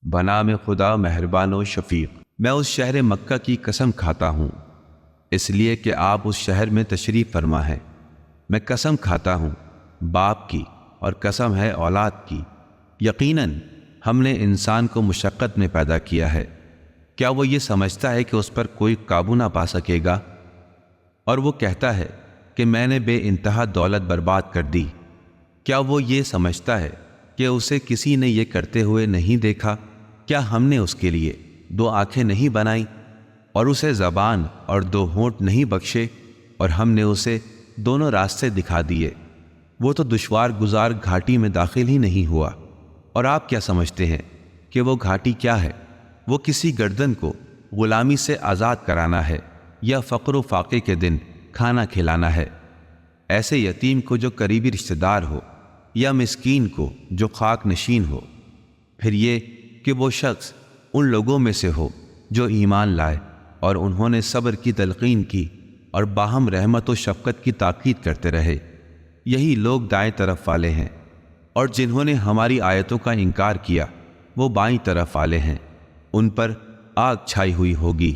بنام خدا مہربان و شفیق۔ میں اس شہر مکہ کی قسم کھاتا ہوں اس لیے کہ آپ اس شہر میں تشریف فرما ہے۔ میں قسم کھاتا ہوں باپ کی، اور قسم ہے اولاد کی۔ یقیناً ہم نے انسان کو مشقت میں پیدا کیا ہے۔ کیا وہ یہ سمجھتا ہے کہ اس پر کوئی قابو نہ پا سکے گا؟ اور وہ کہتا ہے کہ میں نے بے انتہا دولت برباد کر دی۔ کیا وہ یہ سمجھتا ہے کہ اسے کسی نے یہ کرتے ہوئے نہیں دیکھا؟ کیا ہم نے اس کے لیے 2 آنکھیں نہیں بنائیں، اور اسے زبان اور 2 ہونٹ نہیں بخشے، اور ہم نے اسے دونوں راستے دکھا دیے؟ وہ تو دشوار گزار گھاٹی میں داخل ہی نہیں ہوا۔ اور آپ کیا سمجھتے ہیں کہ وہ گھاٹی کیا ہے؟ وہ کسی گردن کو غلامی سے آزاد کرانا ہے، یا فقر و فاقے کے دن کھانا کھلانا ہے؟ ایسے یتیم کو جو قریبی رشتہ دار ہو، یا مسکین کو جو خاک نشین ہو۔ پھر یہ کہ وہ شخص ان لوگوں میں سے ہو جو ایمان لائے اور انہوں نے صبر کی تلقین کی اور باہم رحمت و شفقت کی تاکید کرتے رہے۔ یہی لوگ دائیں طرف والے ہیں، اور جنہوں نے ہماری آیتوں کا انکار کیا وہ بائیں طرف والے ہیں، ان پر آگ چھائی ہوئی ہوگی۔